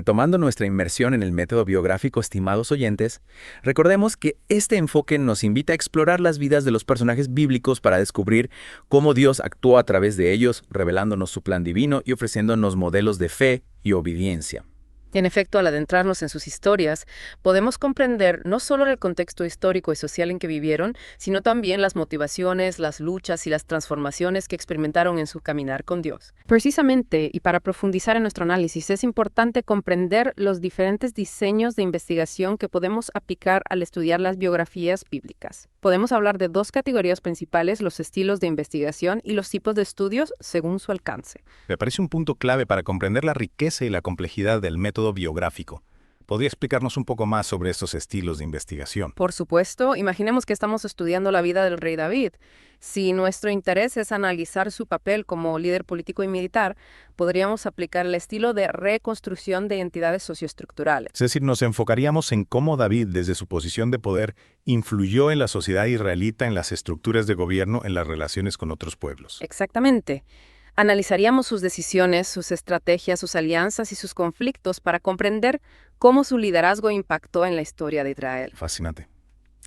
retomando nuestra inmersión en el método biográfico, estimados oyentes, recordemos que este enfoque nos invita a explorar las vidas de los personajes bíblicos para descubrir cómo Dios actuó a través de ellos, revelándonos su plan divino y ofreciéndonos modelos de fe y obediencia. En efecto, al adentrarnos en sus historias, podemos comprender no solo el contexto histórico y social en que vivieron, sino también las motivaciones, las luchas y las transformaciones que experimentaron en su caminar con Dios. Precisamente, y para profundizar en nuestro análisis, es importante comprender los diferentes diseños de investigación que podemos aplicar al estudiar las biografías bíblicas. Podemos hablar de dos categorías principales: los estilos de investigación y los tipos de estudios según su alcance. Me parece un punto clave para comprender la riqueza y la complejidad del método biográfico. ¿Podría explicarnos un poco más sobre estos estilos de investigación? Por supuesto, imaginemos que estamos estudiando la vida del rey David. Si nuestro interés es analizar su papel como líder político y militar, podríamos aplicar el estilo de reconstrucción de entidades socioestructurales. Es decir, nos enfocaríamos en cómo David, desde su posición de poder, influyó en la sociedad israelita, en las estructuras de gobierno, en las relaciones con otros pueblos. Exactamente. Analizaríamos sus decisiones, sus estrategias, sus alianzas y sus conflictos para comprender cómo su liderazgo impactó en la historia de Israel. Fascinante.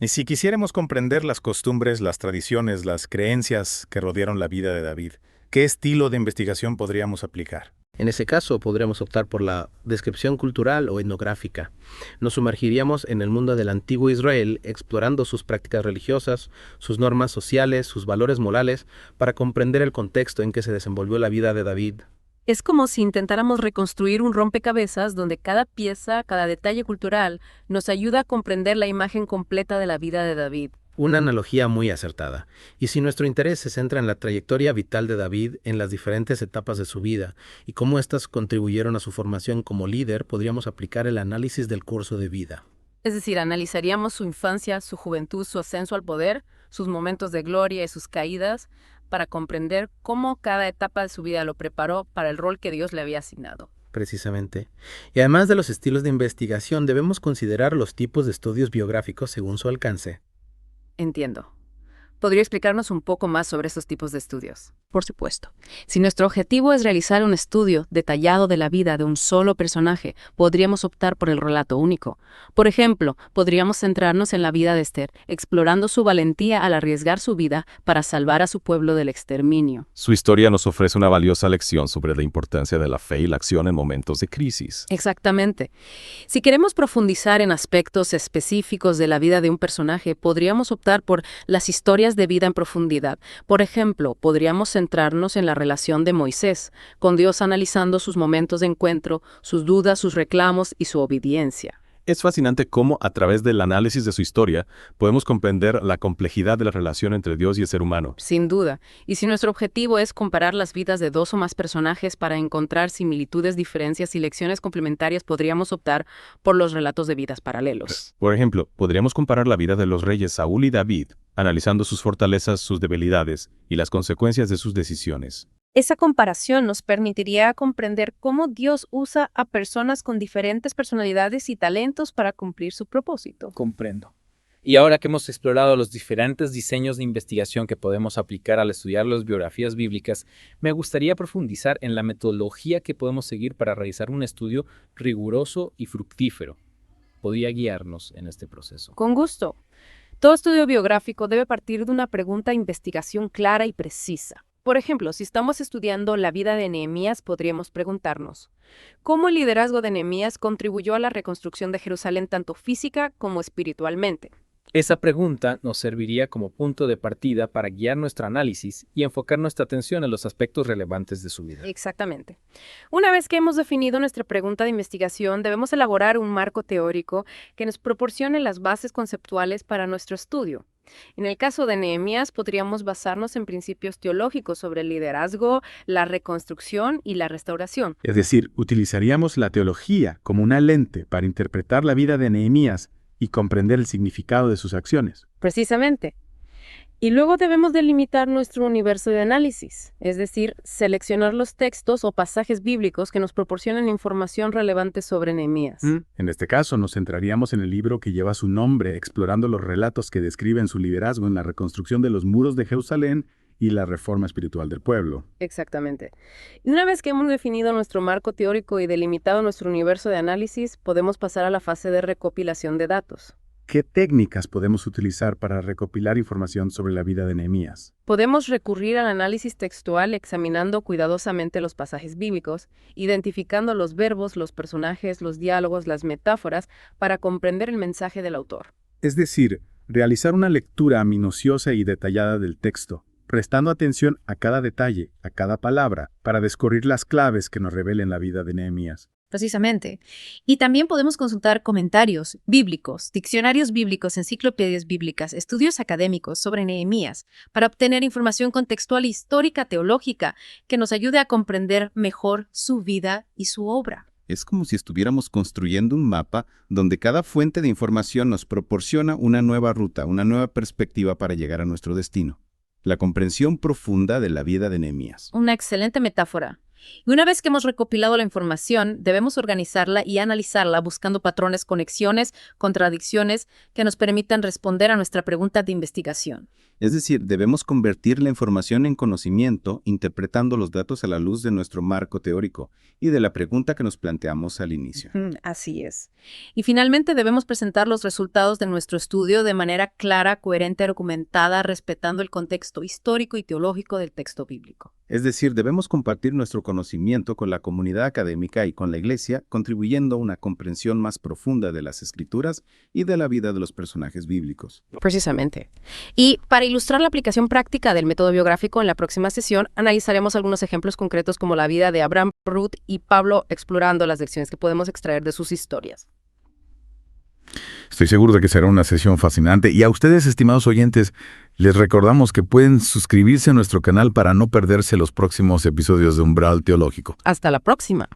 Y si quisiéramos comprender las costumbres, las tradiciones, las creencias que rodearon la vida de David, ¿qué estilo de investigación podríamos aplicar? En ese caso, podríamos optar por la descripción cultural o etnográfica. Nos sumergiríamos en el mundo del antiguo Israel, explorando sus prácticas religiosas, sus normas sociales, sus valores morales, para comprender el contexto en que se desenvolvió la vida de David. Es como si intentáramos reconstruir un rompecabezas donde cada pieza, cada detalle cultural, nos ayuda a comprender la imagen completa de la vida de David. Una analogía muy acertada. Y si nuestro interés se centra en la trayectoria vital de David, en las diferentes etapas de su vida y cómo éstas contribuyeron a su formación como líder, podríamos aplicar el análisis del curso de vida. Es decir, analizaríamos su infancia, su juventud, su ascenso al poder, sus momentos de gloria y sus caídas, para comprender cómo cada etapa de su vida lo preparó para el rol que Dios le había asignado. Precisamente. Y además de los estilos de investigación, debemos considerar los tipos de estudios biográficos según su alcance. Entiendo. ¿Podría explicarnos un poco más sobre estos tipos de estudios? Por supuesto. Si nuestro objetivo es realizar un estudio detallado de la vida de un solo personaje, podríamos optar por el relato único. Por ejemplo, podríamos centrarnos en la vida de Esther, explorando su valentía al arriesgar su vida para salvar a su pueblo del exterminio. Su historia nos ofrece una valiosa lección sobre la importancia de la fe y la acción en momentos de crisis. Exactamente. Si queremos profundizar en aspectos específicos de la vida de un personaje, podríamos optar por las historias de vida en profundidad. Por ejemplo, podríamos centrarnos en la relación de Moisés, con Dios analizando sus momentos de encuentro, sus dudas, sus reclamos y su obediencia. Es fascinante cómo, a través del análisis de su historia, podemos comprender la complejidad de la relación entre Dios y el ser humano. Sin duda. Y si nuestro objetivo es comparar las vidas de dos o más personajes para encontrar similitudes, diferencias y lecciones complementarias, podríamos optar por los relatos de vidas paralelos. Por ejemplo, podríamos comparar la vida de los reyes Saúl y David, analizando sus fortalezas, sus debilidades y las consecuencias de sus decisiones. Esa comparación nos permitiría comprender cómo Dios usa a personas con diferentes personalidades y talentos para cumplir su propósito. Comprendo. Y ahora que hemos explorado los diferentes diseños de investigación que podemos aplicar al estudiar las biografías bíblicas, me gustaría profundizar en la metodología que podemos seguir para realizar un estudio riguroso y fructífero. ¿Podría guiarnos en este proceso? Con gusto. Todo estudio biográfico debe partir de una pregunta de investigación clara y precisa. Por ejemplo, si estamos estudiando la vida de Nehemías, podríamos preguntarnos: ¿cómo el liderazgo de Nehemías contribuyó a la reconstrucción de Jerusalén tanto física como espiritualmente? Esa pregunta nos serviría como punto de partida para guiar nuestro análisis y enfocar nuestra atención en los aspectos relevantes de su vida. Exactamente. Una vez que hemos definido nuestra pregunta de investigación, debemos elaborar un marco teórico que nos proporcione las bases conceptuales para nuestro estudio. En el caso de Nehemías, podríamos basarnos en principios teológicos sobre el liderazgo, la reconstrucción y la restauración. Es decir, utilizaríamos la teología como una lente para interpretar la vida de Nehemías y comprender el significado de sus acciones. Precisamente. Y luego debemos delimitar nuestro universo de análisis, es decir, seleccionar los textos o pasajes bíblicos que nos proporcionan información relevante sobre Nehemías. En este caso, nos centraríamos en el libro que lleva su nombre, explorando los relatos que describen su liderazgo en la reconstrucción de los muros de Jerusalén y la reforma espiritual del pueblo. Exactamente. Y una vez que hemos definido nuestro marco teórico y delimitado nuestro universo de análisis, podemos pasar a la fase de recopilación de datos. ¿Qué técnicas podemos utilizar para recopilar información sobre la vida de Nehemías? Podemos recurrir al análisis textual examinando cuidadosamente los pasajes bíblicos, identificando los verbos, los personajes, los diálogos, las metáforas, para comprender el mensaje del autor. Es decir, realizar una lectura minuciosa y detallada del texto, prestando atención a cada detalle, a cada palabra, para descubrir las claves que nos revelen la vida de Nehemías. Precisamente. Y también podemos consultar comentarios bíblicos, diccionarios bíblicos, enciclopedias bíblicas, estudios académicos sobre Nehemías, para obtener información contextual histórica, teológica, que nos ayude a comprender mejor su vida y su obra. Es como si estuviéramos construyendo un mapa donde cada fuente de información nos proporciona una nueva ruta, una nueva perspectiva para llegar a nuestro destino. La comprensión profunda de la vida de Nehemías. Una excelente metáfora. Y una vez que hemos recopilado la información, debemos organizarla y analizarla buscando patrones, conexiones, contradicciones que nos permitan responder a nuestra pregunta de investigación. Es decir, debemos convertir la información en conocimiento, interpretando los datos a la luz de nuestro marco teórico y de la pregunta que nos planteamos al inicio. Así es. Y finalmente debemos presentar los resultados de nuestro estudio de manera clara, coherente, argumentada, respetando el contexto histórico y teológico del texto bíblico. Es decir, debemos compartir nuestro conocimiento con la comunidad académica y con la Iglesia, contribuyendo a una comprensión más profunda de las Escrituras y de la vida de los personajes bíblicos. Precisamente. Y para ilustrar la aplicación práctica del método biográfico, en la próxima sesión analizaremos algunos ejemplos concretos como la vida de Abraham, Ruth y Pablo, explorando las lecciones que podemos extraer de sus historias. Estoy seguro de que será una sesión fascinante. Y a ustedes, estimados oyentes, les recordamos que pueden suscribirse a nuestro canal para no perderse los próximos episodios de Umbral Teológico. Hasta la próxima.